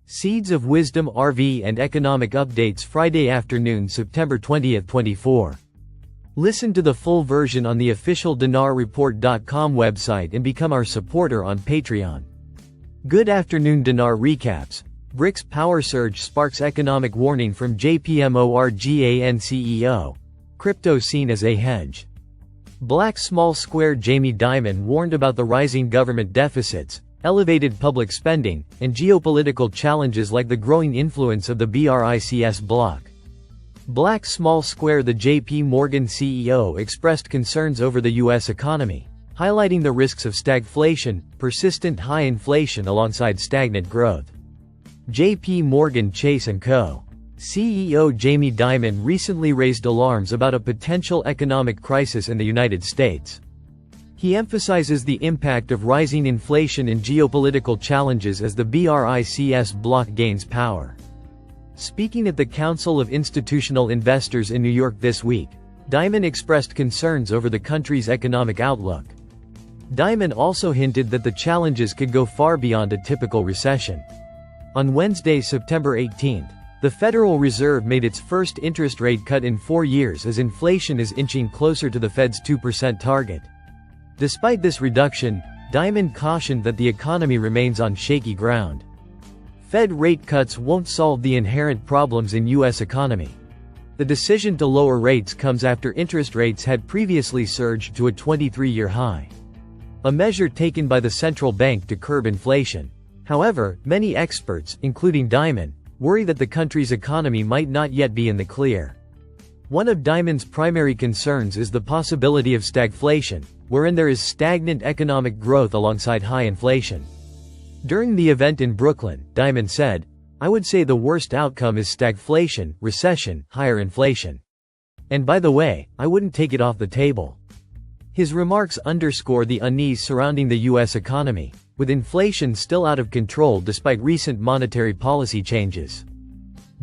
Seeds of Wisdom RV and Economic Updates Friday afternoon September 20, 24. Listen to the full version on the official dinarreport.com website and become our supporter on Patreon. Good afternoon. Dinar recaps. BRICS power surge sparks economic warning from JPMorgan CEO. Crypto seen as a hedge. Black Small Square Jamie Dimon warned about the rising government deficits, elevated public spending, and geopolitical challenges like the growing influence of the BRICS bloc. Black Small Square The JP Morgan CEO expressed concerns over the U.S. economy, highlighting the risks of stagflation, persistent high inflation alongside stagnant growth. JP Morgan Chase & Co. CEO Jamie Dimon recently raised alarms about a potential economic crisis in the United States. He emphasizes the impact of rising inflation and geopolitical challenges as the BRICS bloc gains power. Speaking at the Council of Institutional Investors in New York this week, Dimon expressed concerns over the country's economic outlook. Dimon also hinted that the challenges could go far beyond a typical recession. On Wednesday, September 18, the Federal Reserve made its first interest rate cut in 4 years as inflation is inching closer to the Fed's 2% target. Despite this reduction, Dimon cautioned that the economy remains on shaky ground. Fed rate cuts won't solve the inherent problems in U.S. economy. The decision to lower rates comes after interest rates had previously surged to a 23-year high. A measure taken by the central bank to curb inflation. However, many experts, including Dimon, worry that the country's economy might not yet be in the clear. One of Dimon's primary concerns is the possibility of stagflation, wherein there is stagnant economic growth alongside high inflation. During the event in Brooklyn, Dimon said, "I would say the worst outcome is stagflation, recession, higher inflation. And by the way, I wouldn't take it off the table." His remarks underscore the unease surrounding the U.S. economy, with inflation still out of control despite recent monetary policy changes.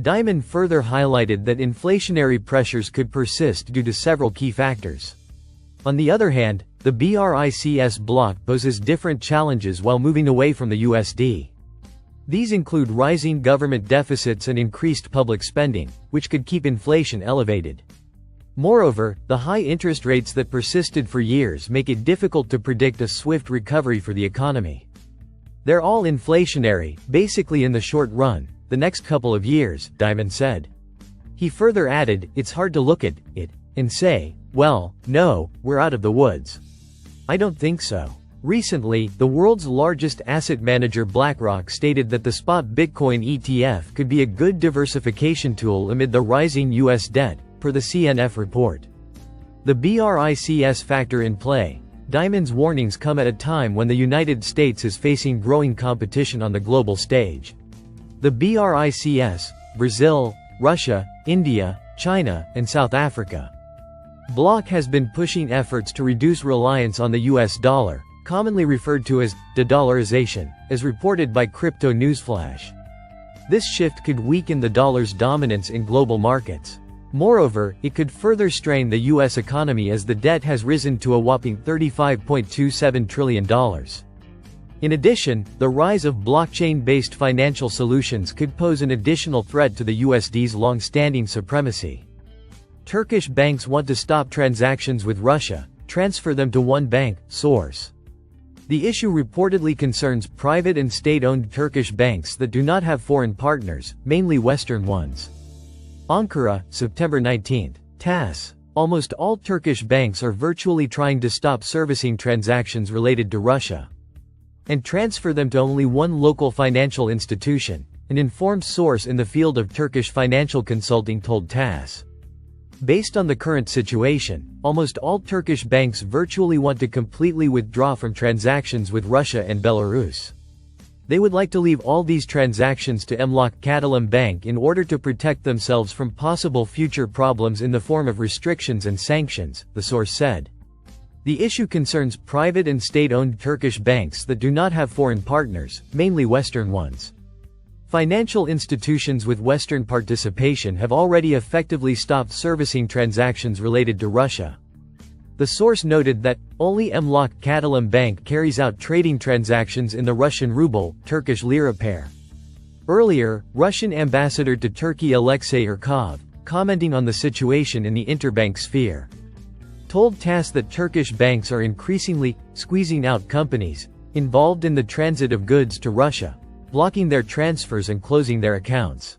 Dimon further highlighted that inflationary pressures could persist due to several key factors. On the other hand, the BRICS bloc poses different challenges while moving away from the USD. These include rising government deficits and increased public spending, which could keep inflation elevated. Moreover, the high interest rates that persisted for years make it difficult to predict a swift recovery for the economy. They're all inflationary, basically in the short run, the next couple of years, Dimon said. He further added, "It's hard to look at it and say, well, no, we're out of the woods. I don't think so." Recently, the world's largest asset manager BlackRock stated that the spot Bitcoin ETF could be a good diversification tool amid the rising U.S. debt, per the CNF report. The BRICS factor in play. Dimon's warnings come at a time when the United States is facing growing competition on the global stage. The BRICS, Brazil, Russia, India, China, and South Africa bloc has been pushing efforts to reduce reliance on the US dollar, commonly referred to as de-dollarization, as reported by Crypto Newsflash. This shift could weaken the dollar's dominance in global markets. Moreover, it could further strain the U.S. economy as the debt has risen to a whopping $35.27 trillion. In addition, the rise of blockchain-based financial solutions could pose an additional threat to the USD's long-standing supremacy. Turkish banks want to stop transactions with Russia, transfer them to one bank, source. The issue reportedly concerns private and state-owned Turkish banks that do not have foreign partners, mainly Western ones. Ankara, September 19. TASS. Almost all Turkish banks are virtually trying to stop servicing transactions related to Russia and transfer them to only one local financial institution, an informed source in the field of Turkish financial consulting told TASS. Based on the current situation, almost all Turkish banks virtually want to completely withdraw from transactions with Russia and Belarus. They would like to leave all these transactions to Emlak Katılım Bank in order to protect themselves from possible future problems in the form of restrictions and sanctions, the source said. The issue concerns private and state-owned Turkish banks that do not have foreign partners, mainly Western ones. Financial institutions with Western participation have already effectively stopped servicing transactions related to Russia. The source noted that only Emlak Katılım Bank carries out trading transactions in the Russian ruble, Turkish lira pair. Earlier, Russian ambassador to Turkey Alexei Erkov, commenting on the situation in the interbank sphere, told TASS that Turkish banks are increasingly squeezing out companies involved in the transit of goods to Russia, blocking their transfers and closing their accounts.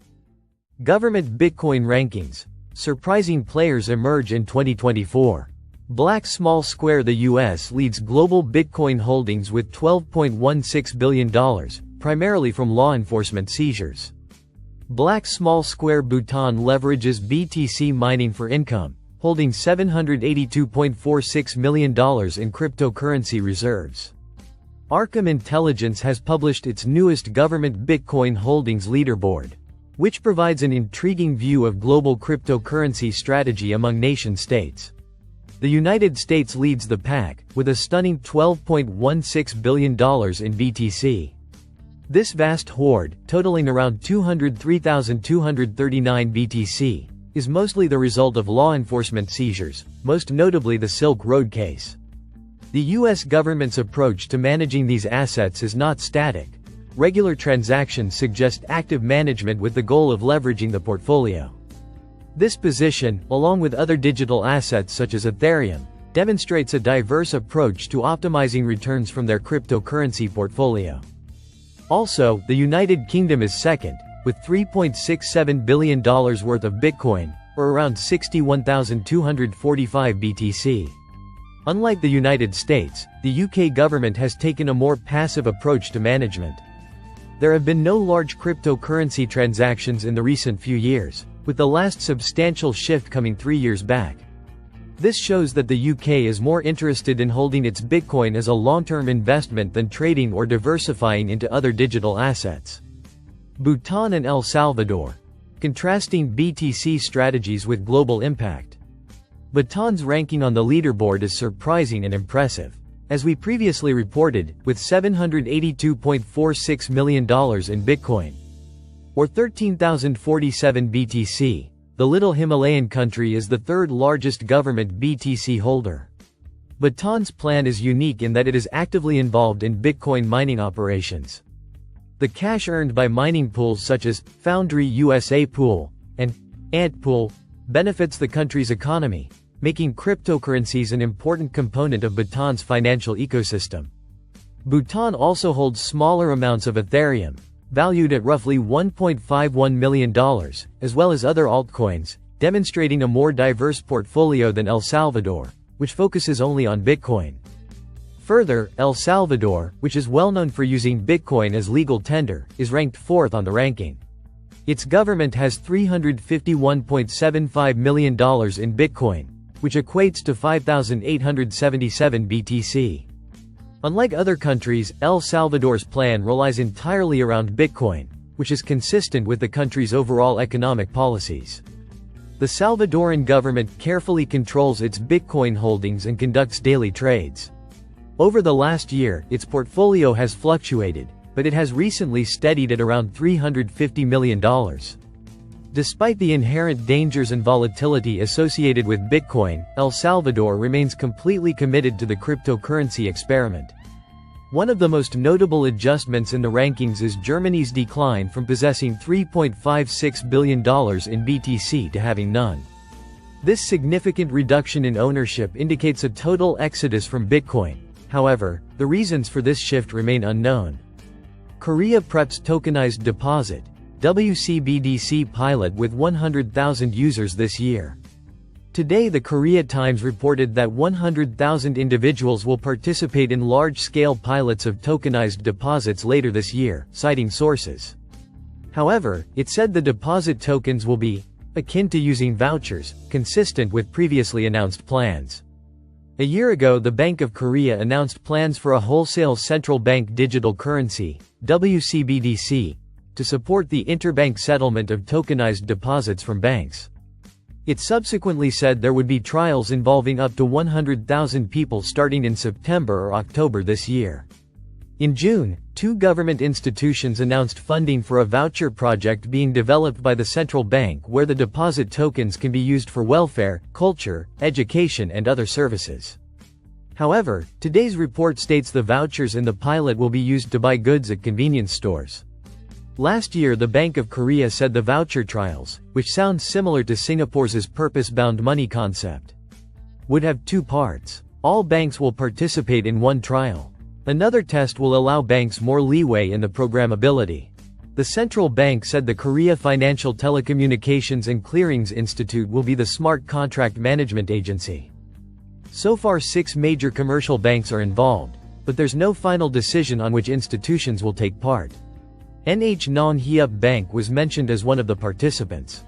Government Bitcoin rankings. Surprising players emerge in 2024. Black Small Square. The U.S. leads global Bitcoin holdings with $12.16 billion, primarily from law enforcement seizures. Black Small Square. Bhutan leverages BTC mining for income, holding $782.46 million in cryptocurrency reserves. Arkham Intelligence has published its newest government Bitcoin holdings leaderboard, which provides an intriguing view of global cryptocurrency strategy among nation-states. The United States leads the pack, with a stunning $12.16 billion in BTC. This vast hoard, totaling around 203,239 BTC, is mostly the result of law enforcement seizures, most notably the Silk Road case. The U.S. government's approach to managing these assets is not static. Regular transactions suggest active management with the goal of leveraging the portfolio. This position, along with other digital assets such as Ethereum, demonstrates a diverse approach to optimizing returns from their cryptocurrency portfolio. Also, the United Kingdom is second, with $3.67 billion worth of Bitcoin, or around 61,245 BTC. Unlike the United States, the UK government has taken a more passive approach to management. There have been no large cryptocurrency transactions in the recent few years, with the last substantial shift coming 3 years back. This shows that the UK is more interested in holding its Bitcoin as a long-term investment than trading or diversifying into other digital assets. Bhutan and El Salvador. Contrasting BTC strategies with global impact. Bhutan's ranking on the leaderboard is surprising and impressive. As we previously reported, with $782.46 million in Bitcoin, or 13,047 BTC, the Little Himalayan country is the third largest government BTC holder. Bhutan's plan is unique in that it is actively involved in Bitcoin mining operations. The cash earned by mining pools such as Foundry USA Pool and Ant Pool benefits the country's economy, making cryptocurrencies an important component of Bhutan's financial ecosystem. Bhutan also holds smaller amounts of Ethereum, valued at roughly $1.51 million, as well as other altcoins, demonstrating a more diverse portfolio than El Salvador, which focuses only on Bitcoin. Further, El Salvador, which is well known for using Bitcoin as legal tender, is ranked 4th on the ranking. Its government has $351.75 million in Bitcoin, which equates to 5,877 BTC. Unlike other countries, El Salvador's plan relies entirely around Bitcoin, which is consistent with the country's overall economic policies. The Salvadoran government carefully controls its Bitcoin holdings and conducts daily trades. Over the last year, its portfolio has fluctuated, but it has recently steadied at around $350 million. Despite the inherent dangers and volatility associated with Bitcoin, El Salvador remains completely committed to the cryptocurrency experiment. One of the most notable adjustments in the rankings is Germany's decline from possessing $3.56 billion in BTC to having none. This significant reduction in ownership indicates a total exodus from Bitcoin. However, the reasons for this shift remain unknown. Korea preps tokenized deposit WCBDC pilot with 100,000 users this year. Today the Korea Times reported that 100,000 individuals will participate in large-scale pilots of tokenized deposits later this year, citing sources. However, it said the deposit tokens will be akin to using vouchers, consistent with previously announced plans. A year ago, the Bank of Korea announced plans for a wholesale central bank digital currency, WCBDC, to support the interbank settlement of tokenized deposits from banks. It subsequently said there would be trials involving up to 100,000 people starting in September or October this year. In June, 2 government institutions announced funding for a voucher project being developed by the central bank where the deposit tokens can be used for welfare, culture, education and other services. However, today's report states the vouchers in the pilot will be used to buy goods at convenience stores. Last year the Bank of Korea said the voucher trials, which sounds similar to Singapore's purpose-bound money concept, would have two parts. All banks will participate in one trial. Another test will allow banks more leeway in the programmability. The central bank said the Korea Financial Telecommunications and Clearings Institute will be the smart contract management agency. So far 6 major commercial banks are involved, but there's no final decision on which institutions will take part. NH Non Hyup Bank was mentioned as one of the participants.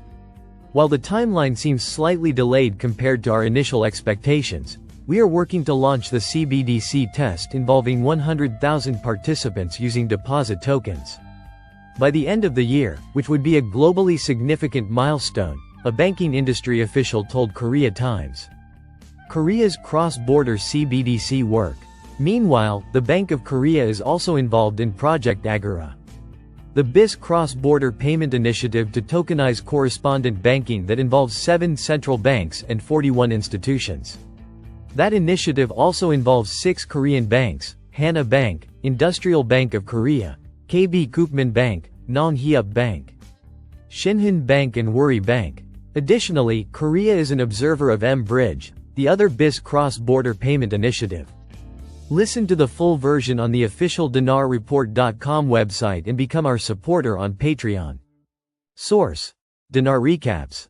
While the timeline seems slightly delayed compared to our initial expectations, we are working to launch the CBDC test involving 100,000 participants using deposit tokens. By the end of the year, which would be a globally significant milestone, a banking industry official told Korea Times. Korea's cross-border CBDC work. Meanwhile, the Bank of Korea is also involved in Project Agora, the BIS cross-border payment initiative to tokenize correspondent banking that involves 7 central banks and 41 institutions. That initiative also involves 6 Korean banks: Hana Bank, Industrial Bank of Korea, KB Koopman Bank, Non Hyup Bank, Shinhan Bank and Woori Bank. Additionally, Korea is an observer of M-Bridge, the other BIS cross-border payment initiative. Listen to the full version on the official dinarreport.com website and become our supporter on Patreon. Source: Dinar Recaps.